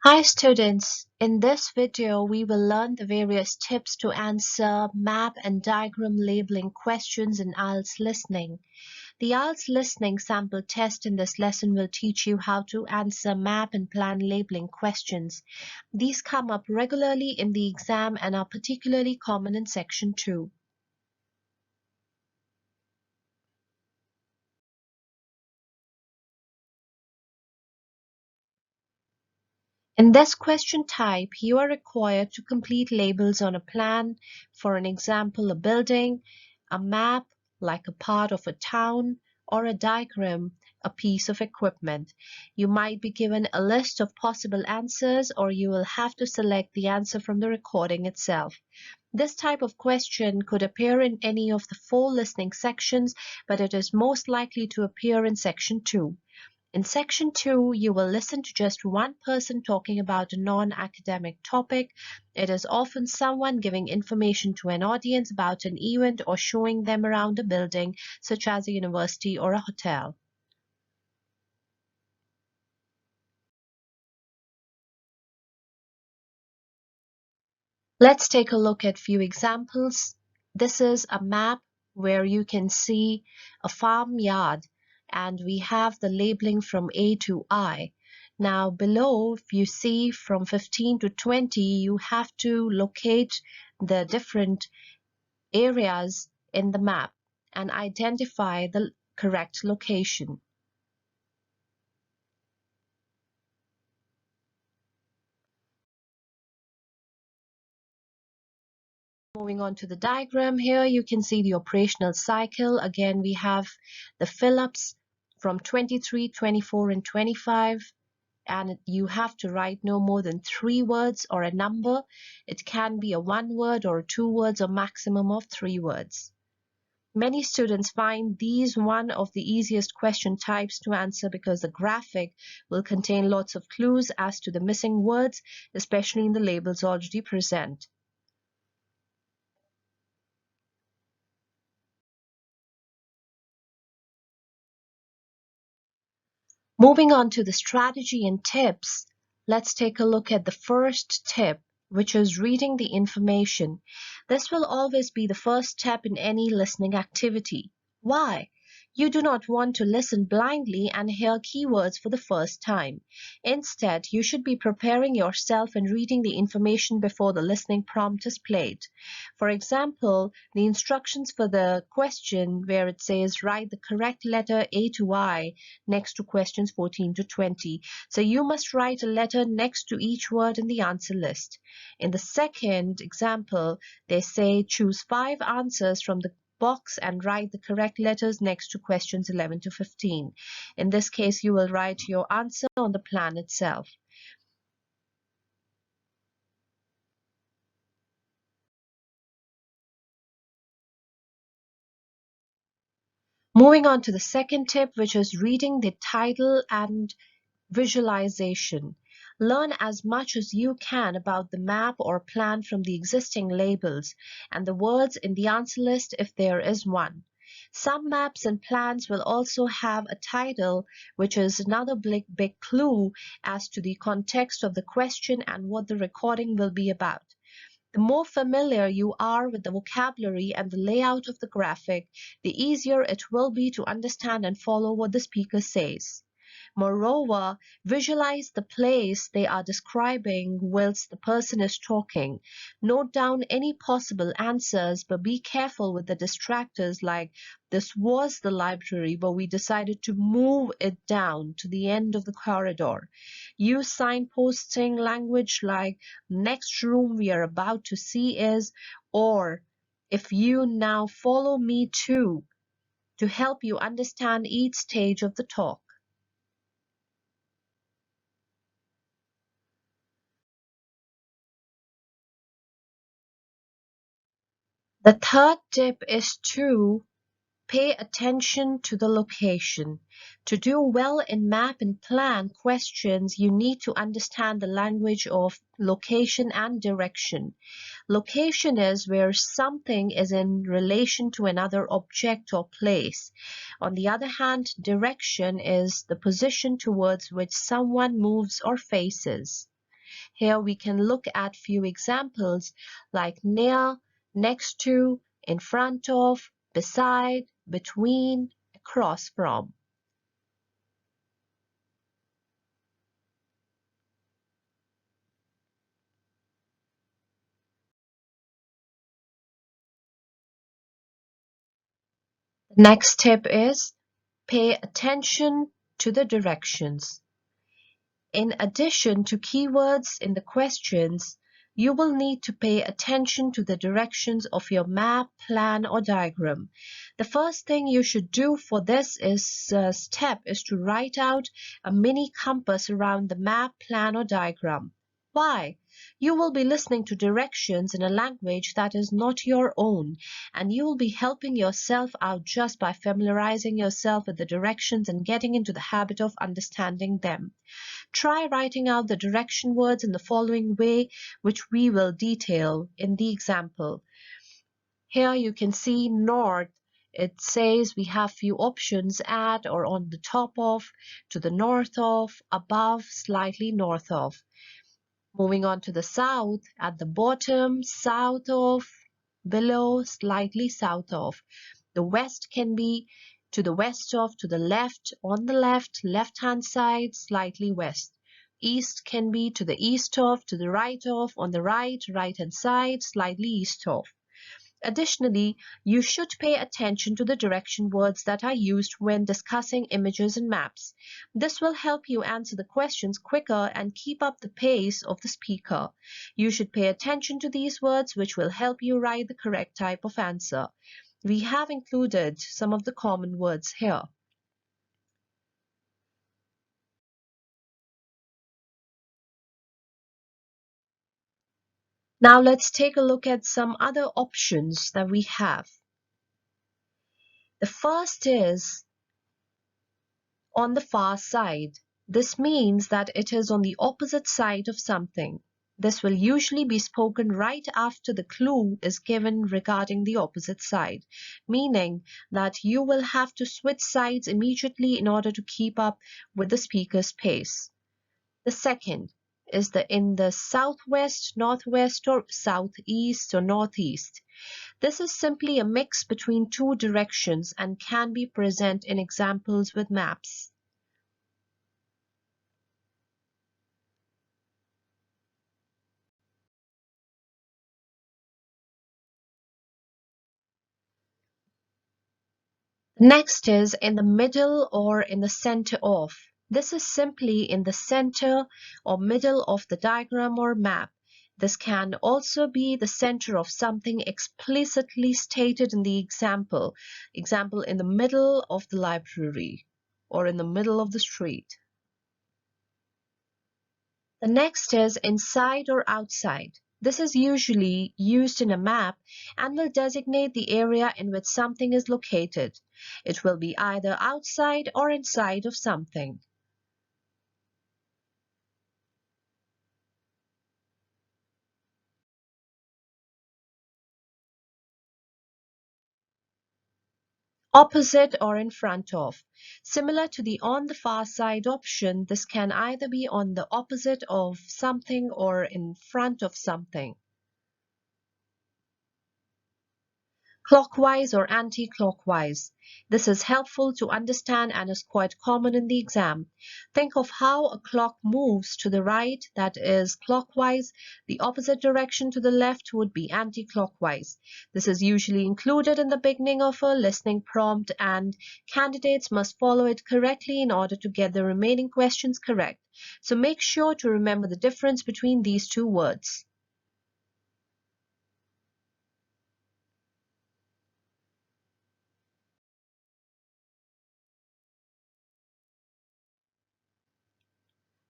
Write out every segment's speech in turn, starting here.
Hi students, in this video we will learn the various tips to answer map and diagram labeling questions in IELTS listening. The IELTS listening sample test in this lesson will teach you how to answer map and plan labeling questions. These come up regularly in the exam and are particularly common in section 2. In this question type, you are required to complete labels on a plan, for an example, a building, a map, like a part of a town, or a diagram, a piece of equipment. You might be given a list of possible answers, or you will have to select the answer from the recording itself. This type of question could appear in any of the 4 listening sections, but it is most likely to appear in section 2. In section 2, you will listen to just one person talking about a non-academic topic. It is often someone giving information to an audience about an event or showing them around a building, such as a university or a hotel. Let's take a look at few examples. This is a map where you can see a farmyard and we have the labeling from A to I. Now below, if you see from 15 to 20, you have to locate the different areas in the map and identify the correct location. Moving on to the diagram here, you can see the operational cycle. Again, we have the fill-ups from 23, 24, and 25. And you have to write no more than 3 words or a number. It can be a 1 word or 2 words or maximum of 3 words. Many students find these one of the easiest question types to answer because the graphic will contain lots of clues as to the missing words, especially in the labels already present. Moving on to the strategy and tips, let's take a look at the first tip, which is reading the information. This will always be the first step in any listening activity. Why? You do not want to listen blindly and hear keywords for the first time. Instead, you should be preparing yourself and reading the information before the listening prompt is played. For example, the instructions for the question where it says write the correct letter A to I next to questions 14 to 20. So you must write a letter next to each word in the answer list. In the second example, they say choose 5 answers from the box and write the correct letters next to questions 11 to 15. In this case, you will write your answer on the plan itself. Moving on to the second tip, which is reading the title and visualization. Learn as much as you can about the map or plan from the existing labels and the words in the answer list if there is one. Some maps and plans will also have a title, which is another big clue as to the context of the question and what the recording will be about. The more familiar you are with the vocabulary and the layout of the graphic, the easier it will be to understand and follow what the speaker says. Moreover, visualize the place they are describing whilst the person is talking. Note down any possible answers, but be careful with the distractors like this was the library, but we decided to move it down to the end of the corridor. Use signposting language like next room we are about to see is, or if you now follow me to help you understand each stage of the talk. The third tip is to pay attention to the location. To do well in map and plan questions, you need to understand the language of location and direction. Location is where something is in relation to another object or place. On the other hand, direction is the position towards which someone moves or faces. Here we can look at few examples like near, next to, in front of, beside, between, across from. The next tip is pay attention to the directions. In addition to keywords in the questions, you will need to pay attention to the directions of your map, plan, or diagram. The first thing you should do for this step is to write out a mini compass around the map, plan, or diagram. Why? You will be listening to directions in a language that is not your own, and you will be helping yourself out just by familiarizing yourself with the directions and getting into the habit of understanding them. Try writing out the direction words in the following way, which we will detail in the example. Here you can see north. It says we have few options: at or on the top of, to the north of, above, slightly north of. Moving on to the south, at the bottom, south of, below, slightly south of. The west can be to the west of, to the left, on the left, left-hand side, slightly west. East can be to the east of, to the right of, on the right, right-hand side, slightly east of. Additionally, you should pay attention to the direction words that are used when discussing images and maps. This will help you answer the questions quicker and keep up the pace of the speaker. You should pay attention to these words, which will help you write the correct type of answer. We have included some of the common words here. Now let's take a look at some other options that we have. The first is on the far side. This means that it is on the opposite side of something. This will usually be spoken right after the clue is given regarding the opposite side, meaning that you will have to switch sides immediately in order to keep up with the speaker's pace. The second is in the southwest, northwest, or southeast or northeast. This is simply a mix between two directions and can be present in examples with maps. Next is in the middle or in the center of. This is simply in the center or middle of the diagram or map. This can also be the center of something explicitly stated in the example. Example, in the middle of the library or in the middle of the street. The next is inside or outside. This is usually used in a map and will designate the area in which something is located. It will be either outside or inside of something. Opposite or in front of. Similar to the on the far side option, this can either be on the opposite of something or in front of something. Clockwise or anti-clockwise. This is helpful to understand and is quite common in the exam. Think of how a clock moves to the right, that is clockwise. The opposite direction to the left would be anti-clockwise. This is usually included in the beginning of a listening prompt, and candidates must follow it correctly in order to get the remaining questions correct. So make sure to remember the difference between these two words.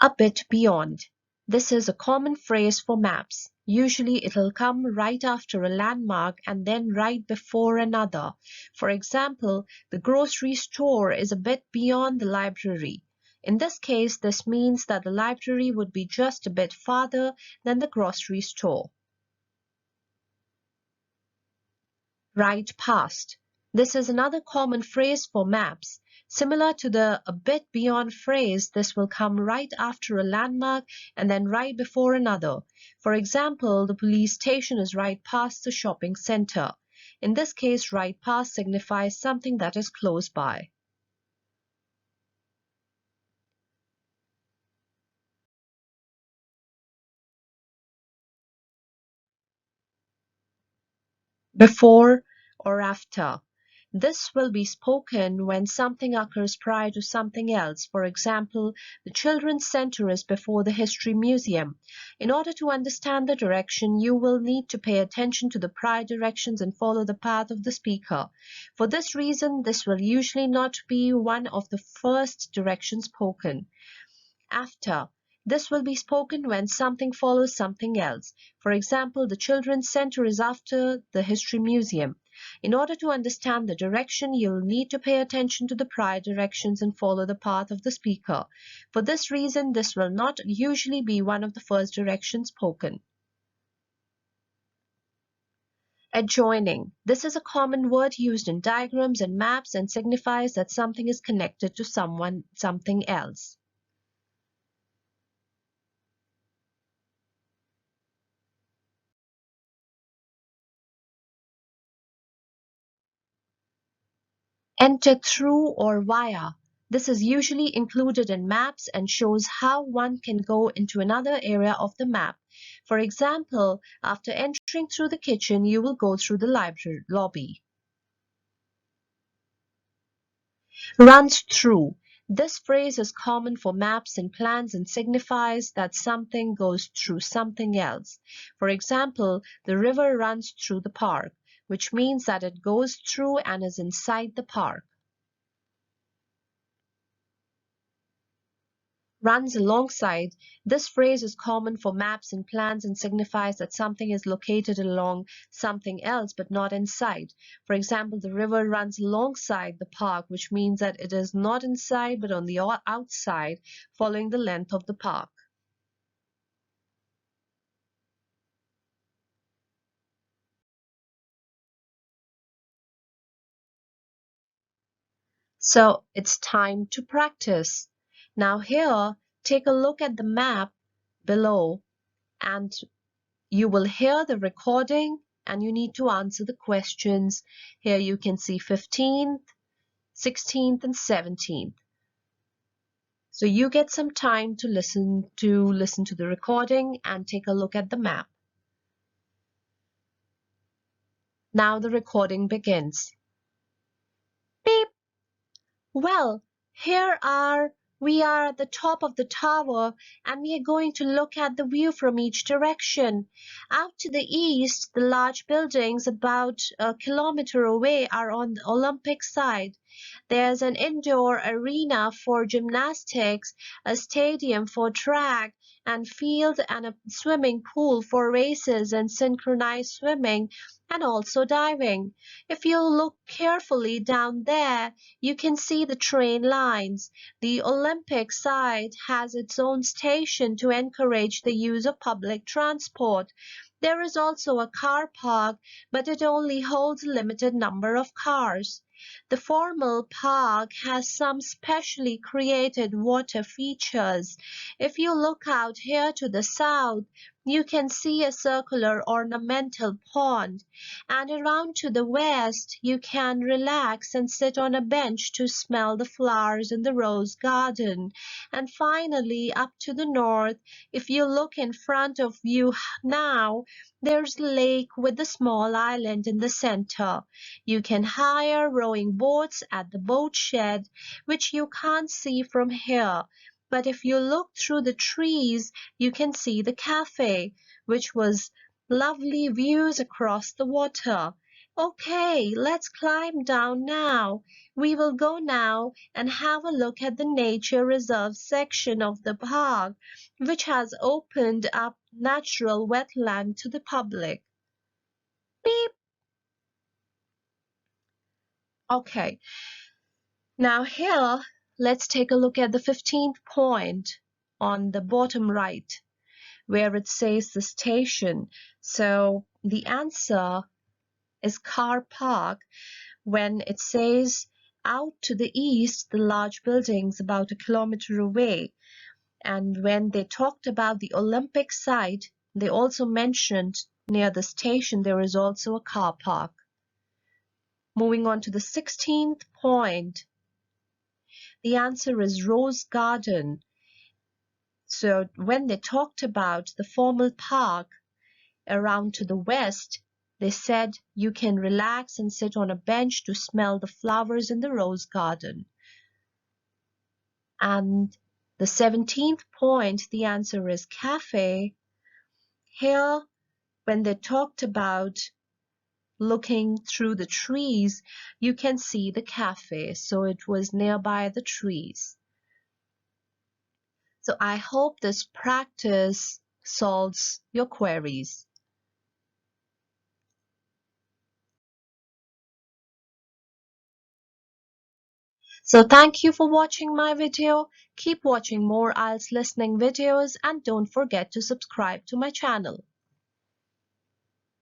A bit beyond. This is a common phrase for maps. Usually it'll come right after a landmark and then right before another. For example, the grocery store is a bit beyond the library. In this case, this means that the library would be just a bit farther than the grocery store. Right past. This is another common phrase for maps. Similar to the a bit beyond phrase, this will come right after a landmark and then right before another. For example, the police station is right past the shopping center. In this case, right past signifies something that is close by. Before or after. This will be spoken when something occurs prior to something else. For example, the Children's Center is before the History Museum. In order to understand the direction, you will need to pay attention to the prior directions and follow the path of the speaker. For this reason, this will usually not be one of the first directions spoken. After. This will be spoken when something follows something else. For example, the Children's Center is after the History Museum. In order to understand the direction, you'll need to pay attention to the prior directions and follow the path of the speaker. For this reason, this will not usually be one of the first directions spoken. Adjoining. This is a common word used in diagrams and maps and signifies that something is connected to something else. Enter through or via. This is usually included in maps and shows how one can go into another area of the map. For example, after entering through the kitchen, you will go through the library lobby. Runs through. This phrase is common for maps and plans and signifies that something goes through something else. For example, the river runs through the park, which means that it goes through and is inside the park. Runs alongside. This phrase is common for maps and plans and signifies that something is located along something else but not inside. For example, the river runs alongside the park, which means that it is not inside but on the outside, following the length of the park. So it's time to practice. Now here, take a look at the map below and you will hear the recording and you need to answer the questions. Here you can see 15th, 16th, and 17th. So you get some time to listen to the recording and take a look at the map. Now the recording begins. Beep. Well, we are at the top of the tower and we are going to look at the view from each direction. Out to the east, the large buildings about a kilometer away are on the Olympic side. There's an indoor arena for gymnastics, a stadium for track and field, and a swimming pool for races and synchronized swimming and also diving. If you look carefully down there, you can see the train lines. The Olympic side has its own station to encourage the use of public transport. There is also a car park, but it only holds a limited number of cars. The formal park has some specially created water features. If you look out here to the south, you can see a circular ornamental pond, and around to the west you can relax and sit on a bench to smell the flowers in the rose garden. And finally, up to the north, if you look in front of you now, there's a lake with a small island in the center. You can hire rowing boats at the boat shed, which you can't see from here. But if you look through the trees, you can see the cafe, which was lovely views across the water. Okay, let's climb down now. We will go now and have a look at the nature reserve section of the park, which has opened up natural wetland to the public. Beep. Okay, now here, let's take a look at the 15th point on the bottom right, where it says the station. So the answer is car park when it says out to the east, the large buildings about a kilometer away. And when they talked about the Olympic site, they also mentioned near the station there is also a car park. Moving on to the 16th point, the answer is Rose Garden. So when they talked about the formal park around to the west, they said you can relax and sit on a bench to smell the flowers in the rose garden. And the 17th point, the answer is cafe. Here, when they talked about looking through the trees, you can see the cafe, so it was nearby the trees. So I hope this practice solves your queries. So thank you for watching my video. Keep watching more IELTS listening videos and don't forget to subscribe to my channel.